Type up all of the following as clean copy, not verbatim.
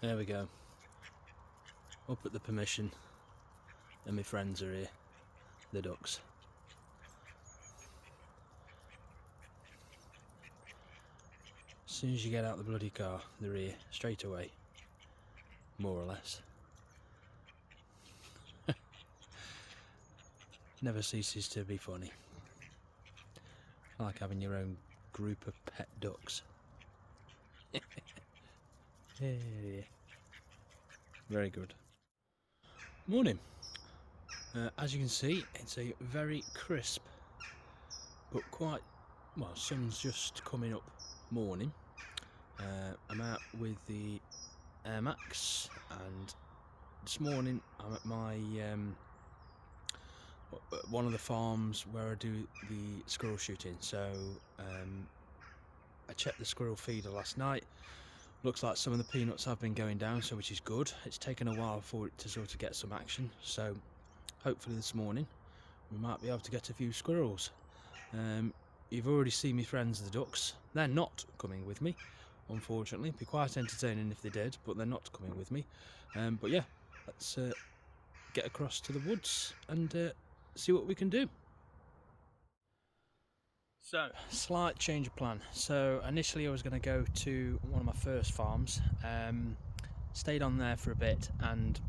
There we go. Up at the permission, and my friends are here, the ducks. As soon as you get out the bloody car, they're here straight away, more or less. Never ceases to be funny. Like having your own group of pet ducks. Yeah. Very good. Morning. As you can see, it's a very crisp but quite, well, sun's just coming up morning. I'm out with the Air Max, and this morning I'm at my one of the farms where I do the squirrel shooting. So I checked the squirrel feeder last night. Looks like some of the peanuts have been going down, so which is good. It's taken a while for it to sort of get some action, so hopefully this morning we might be able to get a few squirrels. You've already seen my friends the ducks. They're not coming with me, unfortunately. It'd be quite entertaining if they did, but they're not coming with me. But yeah, let's get across to the woods and see what we can do. So, slight change of plan. So initially I was going to go to one of my first farms, stayed on there for a bit and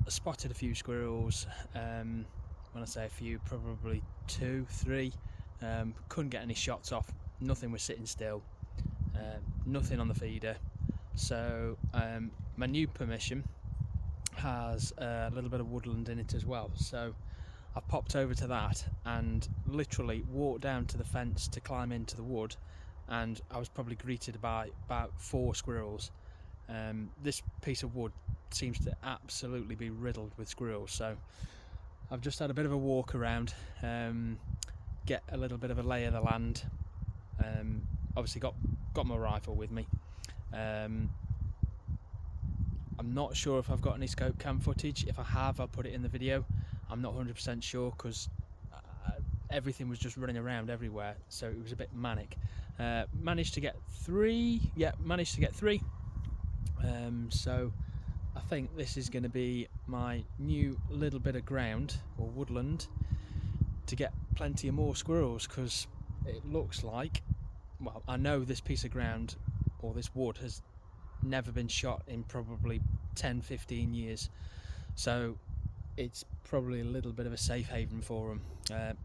spotted a few squirrels. When I say a few, probably 2, 3. Couldn't get any shots off, nothing was sitting still, nothing on the feeder. So my new permission has a little bit of woodland in it as well, so I popped over to that and literally walked down to the fence to climb into the wood, and I was probably greeted by about 4 squirrels. This piece of wood seems to absolutely be riddled with squirrels, so I've just had a bit of a walk around, get a little bit of a lay of the land. Obviously got my rifle with me. I'm not sure if I've got any scope cam footage. If I have, I'll put it in the video. I'm not 100% sure because everything was just running around everywhere, so it was a bit manic. Managed to get 3. Yeah, managed to get 3. So I think this is going to be my new little bit of ground or woodland to get plenty of more squirrels, because it looks like, well, I know this piece of ground or this wood has never been shot in probably 10-15 years, so it's probably a little bit of a safe haven for them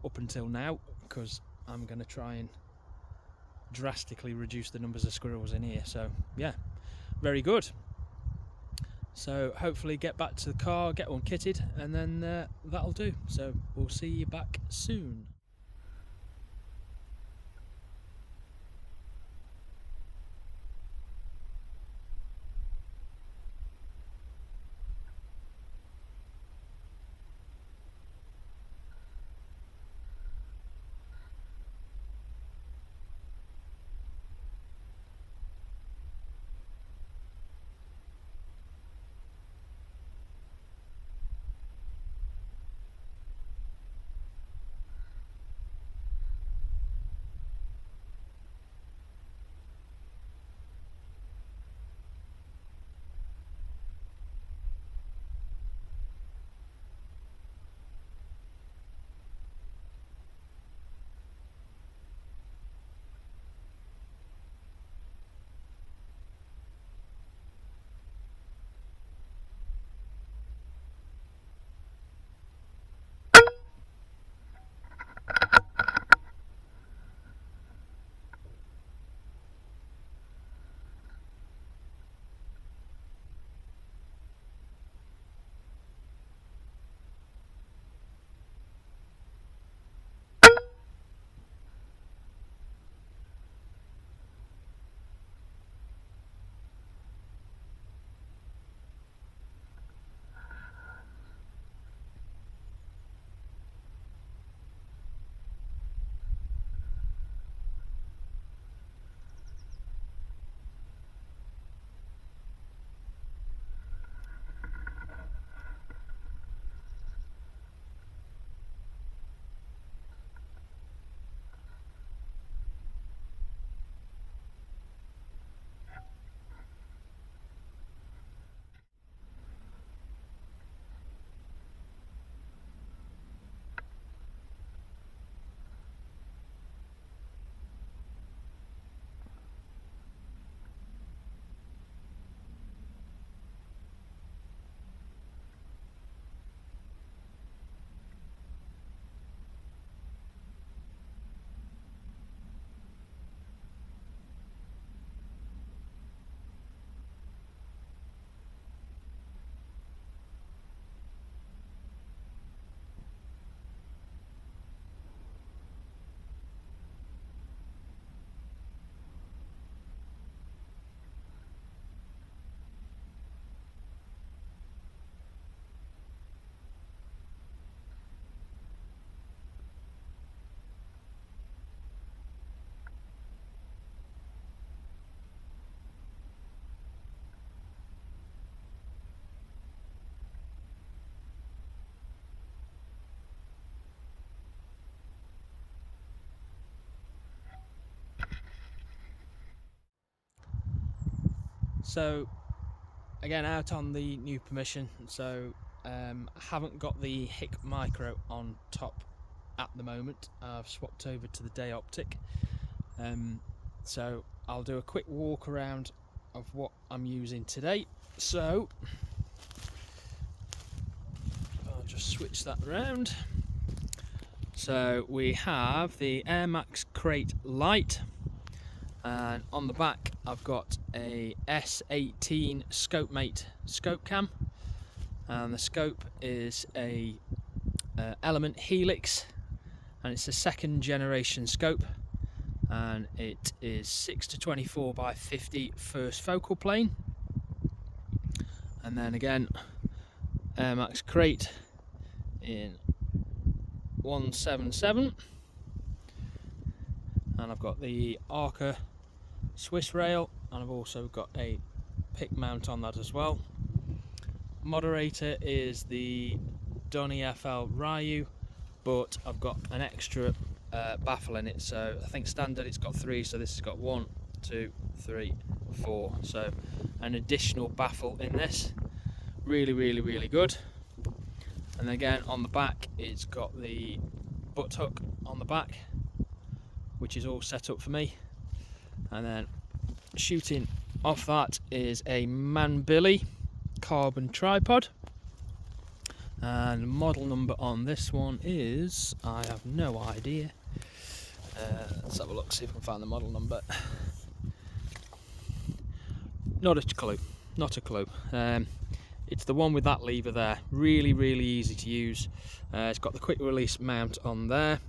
up until now, because I'm going to try and drastically reduce the numbers of squirrels in here. So yeah, very good. So hopefully get back to the car, get one kitted, and then that'll do. So we'll see you back soon. So again, out on the new permission, so I haven't got the Hick Micro on top at the moment. I've swapped over to the Day Optic, so I'll do a quick walk around of what I'm using today. So I'll just switch that around. So we have the Air Max Crate Lite, and on the back I've got a S18 ScopeMate scope cam, and the scope is a Element Helix, and it's a 2nd generation scope, and it is 6-24 by 50 first focal plane. And then again, Air Max Crate in 177, and I've got the Arca Swiss rail, and I've also got a pick mount on that as well. Moderator is the Donny FL Ryu, but I've got an extra baffle in it, so I think standard it's got 3, so this has got 1, 2, 3, 4, so an additional baffle in this. Really good. And again, on the back it's got the butt hook on the back, which is all set up for me. And then shooting off that is a Manbilly carbon tripod, and model number on this one is, I have no idea. Let's have a look, see if I can find the model number. Not a clue. It's the one with that lever there. Really easy to use. It's got the quick release mount on there,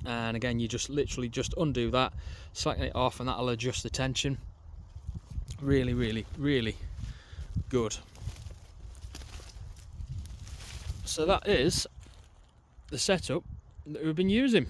and again you just literally just undo that, slacken it off, and that'll adjust the tension. Really good. So that is the setup that we've been using.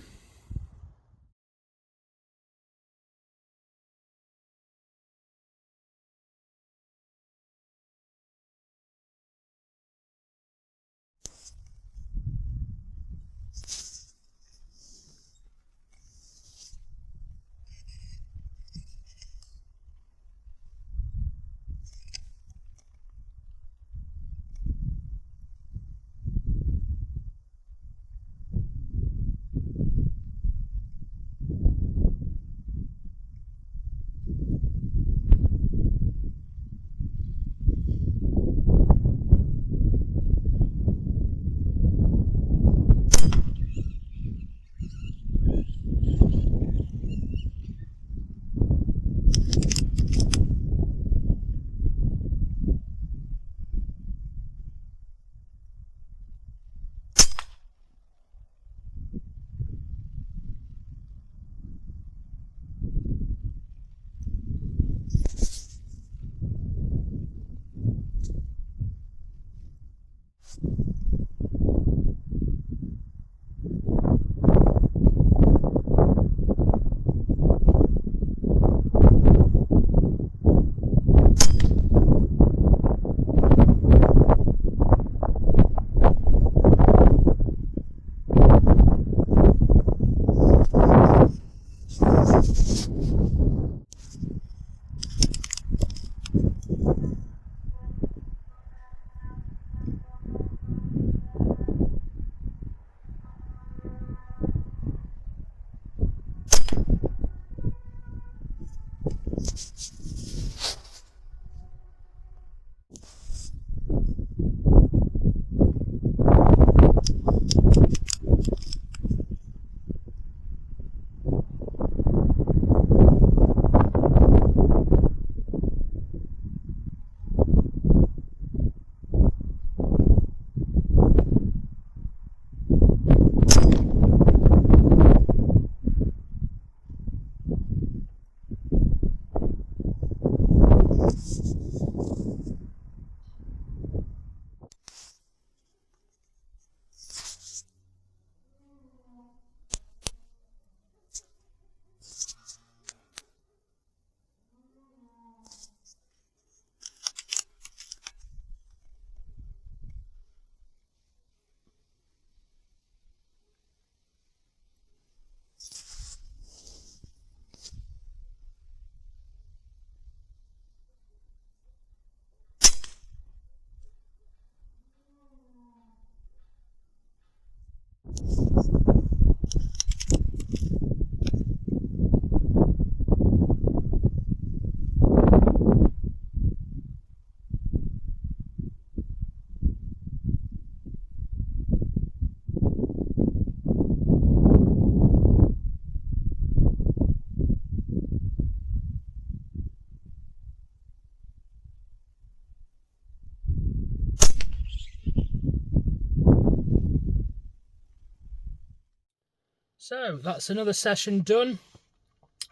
So that's another session done.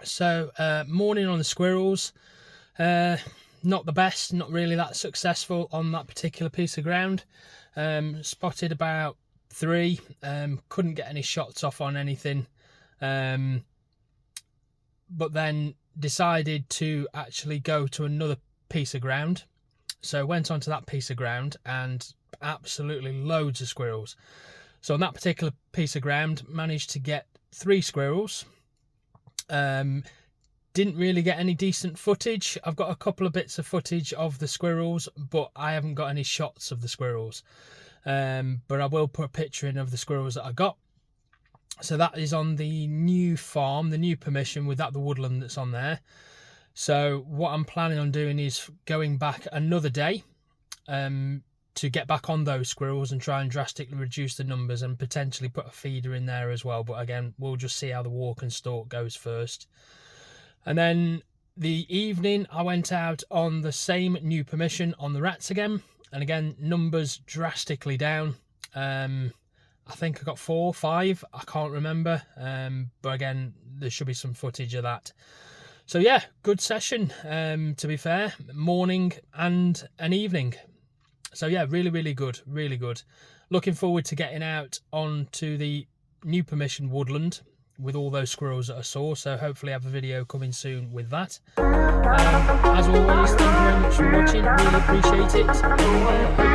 So morning on the squirrels, not the best, not really that successful on that particular piece of ground. Spotted about 3, couldn't get any shots off on anything, but then decided to actually go to another piece of ground. So went onto that piece of ground and absolutely loads of squirrels. So on that particular piece of ground, managed to get 3 squirrels. Didn't really get any decent footage. I've got a couple of bits of footage of the squirrels, but I haven't got any shots of the squirrels. But I will put a picture in of the squirrels that I got. So that is on the new farm, the new permission with the woodland that's on there. So what I'm planning on doing is going back another day to get back on those squirrels and try and drastically reduce the numbers and potentially put a feeder in there as well. But again, we'll just see how the walk and stalk goes first. And then the evening I went out on the same new permission on the rats again, and again numbers drastically down. I think I got 4, 5, I can't remember, but again there should be some footage of that. So yeah, good session, to be fair, morning and an evening. So yeah, really good, really good. Looking forward to getting out onto the new permission woodland with all those squirrels that I saw, so hopefully I have a video coming soon with that. As always, thank you very much for watching, really appreciate it, and